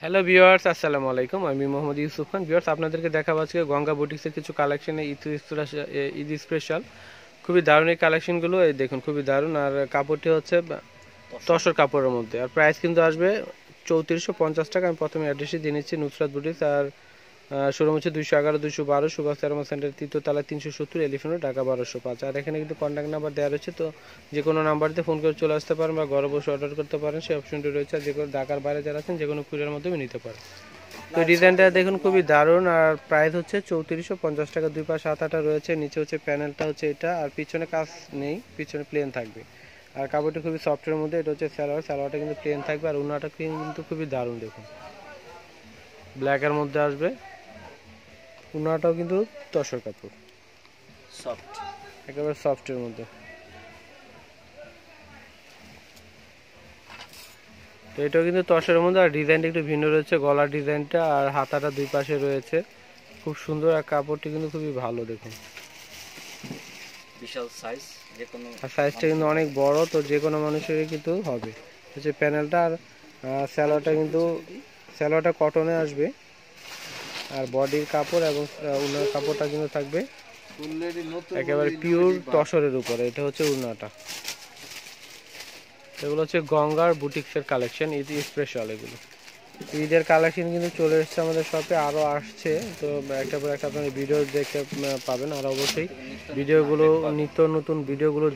Hello viewers, আসসালামু আলাইকুম। আমি মোহাম্মদ ইউসুফ খান। ভিউয়ার্স, আপনাদেরকে দেখাবো আজকে গঙ্গা বুটিক্সের কিছু কালেকশন। ঈদ স্পেশাল খুবই দারুণ এই কালেকশনগুলো। এই দেখুন, খুবই দারুণ। আর কাপড়টি হচ্ছে তসর কাপড়ের মধ্যে। আর প্রাইস কিন্তু আসবে 3450 টাকা। আমি প্রথমে অ্যাড্রেসই দিয়ে নিচ্ছি, নুসরাত বুটিক্স। আর শোরুম হচ্ছে 211, 212 সুভাষ সারমা সেন্টার, 3য় তলা, 370 এলিফেন্ট, ঢাকা 1205। আর এখানে কিন্তু কন্ট্যাক্ট নাম্বার দেওয়া রয়েছে, তো যে কোনো নাম্বার দিয়ে ফোন করে চলে আসতে পারেন বা ঘরে বসে অর্ডার করতে পারেন, সেই অপশনটি রয়েছে। আর যে কোনো ঢাকার বাইরে যারা আছেন, যে কোনো কুরিয়ার মাধ্যমে নিতে পারেন। তো ডিজাইনটা দেখুন, খুবই দারুণ। আর প্রাইস হচ্ছে 3450 টাকা। দুই পাশে হাতাটা রয়েছে, নিচে হচ্ছে প্যানেলটা হচ্ছে এটা। আর পিছনে কাজ নেই, পিছনে প্লেন থাকবে। আর কাপড়টি খুবই সফটের মধ্যে। এটা হচ্ছে সালোয়ারটা কিন্তু প্লেন থাকবে। আর ওড়নাটা কিন্তু খুবই দারুণ, দেখুন ব্ল্যাকের মধ্যে আসবে। ওড়নাটাও কিন্তু তসর কাপড়, সফট, একেবারে সফটের মধ্যে। তো এটাও কিন্তু তসরের মধ্যে। আর ডিজাইনটা একটু ভিন্ন রয়েছে, গলার ডিজাইনটা আর হাতাটা দুই পাশে রয়েছে, খুব সুন্দর। আর কাপড়টি কিন্তু খুবই ভালো, দেখুন বিশাল সাইজ, যে কোনো আর সাইজটা কিন্তু অনেক বড়, তো যে কোনো মানুষেরই কিন্তু হবে। হচ্ছে প্যানেলটা। আর স্যালোয়ারটা কটনে আসবে। আর বডির কাপড় এবং উন্নার কাপড়টা কিন্তু থাকবে একেবারে পিওর তসরের উপরে। এটা হচ্ছে উন্নাটা। এগুলো হচ্ছে গঙ্গার বুটিক্সের কালেকশন, ঈদ স্পেশাল এগুলো। ঈদের কালেকশন কিন্তু চলে এসেছে আমাদের শপে, আরও আসছে। তো একটা পর একটা আপনার ভিডিও দেখতে পাবেন। আর অবশ্যই ভিডিওগুলো, নিত্য নতুন ভিডিওগুলো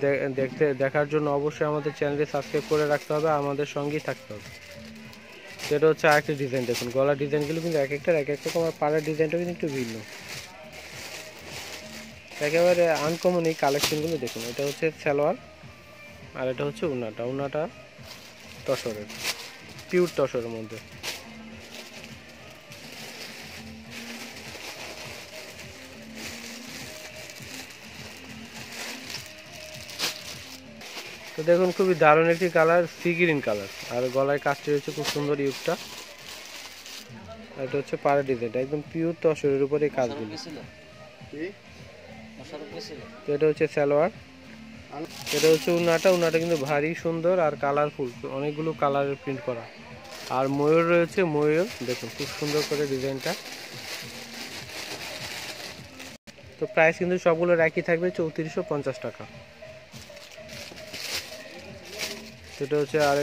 দেখার জন্য অবশ্যই আমাদের চ্যানেলটি সাবস্ক্রাইব করে রাখতে হবে, আমাদের সঙ্গেই থাকতে হবে। সেটা হচ্ছে আরেকটি ডিজাইন, দেখুন গলার ডিজাইনগুলো কিন্তু এক একটা রকম। আর পাড়ের ডিজাইনটাও কিন্তু একটু ভিন্ন, একেবারে আনকমন এই কালেকশনগুলো। দেখুন, এটা হচ্ছে সালোয়ার আর এটা হচ্ছে উন্নাটা তসরের, পিওর তসরের মধ্যে। তো দেখুন, খুবই দারুণ একটি কালার, সি গ্রিন কালার। আর গলায় কাজটি রয়েছে খুব সুন্দর, ইউকটা। এটা হচ্ছে পাড়ের ডিজাইনটা একদম পিওর তসরের উপরে এই কাজগুলো। তো এটা হচ্ছে সালোয়ার, এটা হচ্ছে উন্নাটা কিন্তু ভারী সুন্দর আর কালারফুল, অনেকগুলো কালারের প্রিন্ট করা। আর ময়ূর রয়েছে, ময়ূর দেখুন খুব সুন্দর করে ডিজাইনটা। তো প্রাইস কিন্তু সবগুলোর একই থাকবে, 3450 টাকা। সেটা হচ্ছে আর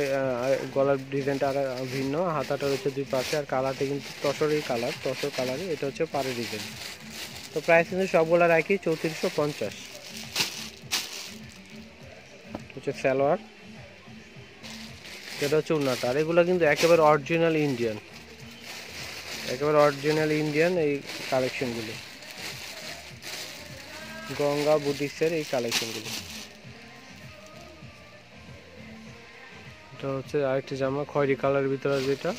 গলার ডিজাইনটা আর ভিন্ন, হাতাটা রয়েছে দুই পাশে। আর কালারটা কিন্তু তসরের কালার, তসর কালারই। এটা হচ্ছে পাড়ের ডিজাইন। তো প্রাইস কিন্তু সবগুলোর একই, 3450 হচ্ছে সালোয়ার। এটা হচ্ছে উন্নাটা। আর এগুলো কিন্তু একেবারে অরিজিনাল ইন্ডিয়ান, একেবারে অরিজিনাল ইন্ডিয়ান এই কালেকশনগুলো, গঙ্গা বুটিক্সের এই কালেকশনগুলো। এটা হচ্ছে আরেকটি জামা, খয়েরি কালারের ভিতরে আসবে এটা।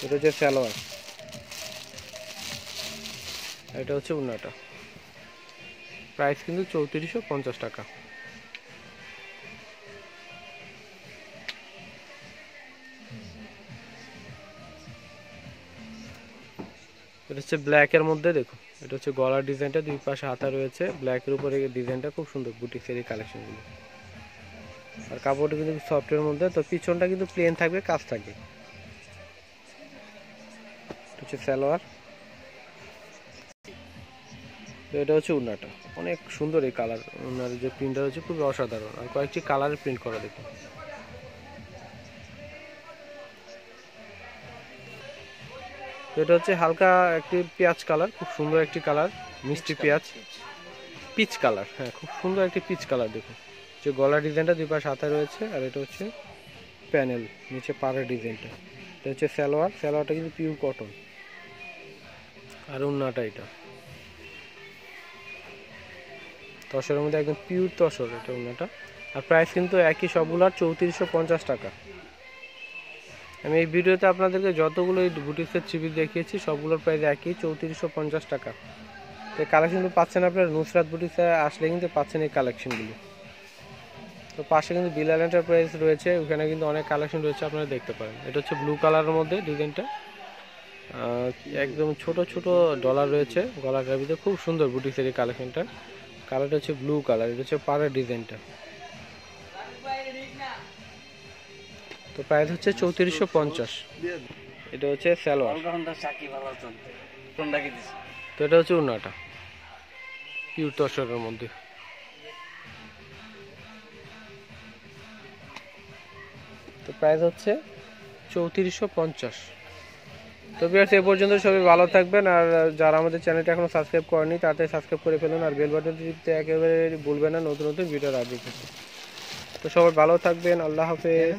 এটা হচ্ছে সালোয়ার, এটা হচ্ছে উন্নাটা। প্রাইস কিন্তু 3450 টাকা। এটা হচ্ছে ব্ল্যাকের মধ্যে, দেখুন এটা হচ্ছে গলার ডিজাইনটা, দুই পাশে হাতা রয়েছে, ব্ল্যাকের উপরে ডিজাইনটা খুব সুন্দর বুটিক্সের এই কালেকশনগুলো। আর কাপড়টা কিন্তু সফটের মধ্যে। তো পিছনটা কিন্তু প্লেন থাকবে, কাজ থাকবে। এটা হচ্ছে সালোয়ার, তো এটা হচ্ছে উন্নাটা। অনেক সুন্দর এই কালার, উন্নার যে প্রিন্টটা হচ্ছে খুবই অসাধারণ। আর কয়েকটি কালারের প্রিন্ট করা, দেখুন এটা হচ্ছে হালকা একটি পেঁয়াজ কালার, খুব সুন্দর একটি কালার, মিষ্টি পেঁয়াজ, পিচ কালার। হ্যাঁ, খুব সুন্দর একটি পিচ কালার। দেখুন যে গলার ডিজাইনটা দুই পাশে হাতা রয়েছে। আর এটা হচ্ছে প্যানেল, নিচে পাড়ের ডিজাইনটা। এটা হচ্ছে সালোয়ারটা কিন্তু পিওর কটন। আর উন্নাটা এটা তসরের মধ্যে, একদম পিওর তসর এটা উন্নাটা। আর প্রাইস কিন্তু একই সবগুলোর, 3450 টাকা। আমি এই ভিডিওতে আপনাদেরকে যতগুলো এই বুটিক্সের চিপি দেখিয়েছি সবগুলোর প্রাইস একই, 3450 টাকা। এই কালেকশনগুলো পাচ্ছেন আপনারা নুসরাত বুটিক্সে আসলে, কিন্তু পাচ্ছেন এই কালেকশনগুলো। তো পাশে কিন্তু বিলাল এন্টারপ্রাইজ রয়েছে, ওখানে কিন্তু অনেক কালেকশন রয়েছে, আপনারা দেখতে পারেন। এটা হচ্ছে ব্লু কালারের মধ্যে ডিজাইনটা, একদম ছোট ছোট ডলার রয়েছে গলাটার ভিতরে, খুব সুন্দর বুটিক্সের এই কালেকশনটা। কালারটা হচ্ছে ব্লু কালার, এটা হচ্ছে পাড়ের ডিজাইনটা। তো প্রাইস হচ্ছে 3450। এটা হচ্ছে সালোয়ার। অলরাউন্ডার সাকিব আল হাসান কোনটা কি দিছে? তো এটা হচ্ছে উন্নাটা পিওর তসরের মধ্যে। তো প্রাইস হচ্ছে 3450। তো ভিউয়ার্স এই পর্যন্ত সবাই ভালো থাকবেন, আর যারা আমাদের চ্যানেলটা এখনো সাবস্ক্রাইব করেনি তাড়াতাড়ি সাবস্ক্রাইব করে ফেলুন, আর বেল বাটনটি টিপতে একেবারে ভুলবেন না নতুন নতুন ভিডিওর আপডেট পেতে। তো সবাই ভালো থাকবেন, আল্লাহ হাফেজ।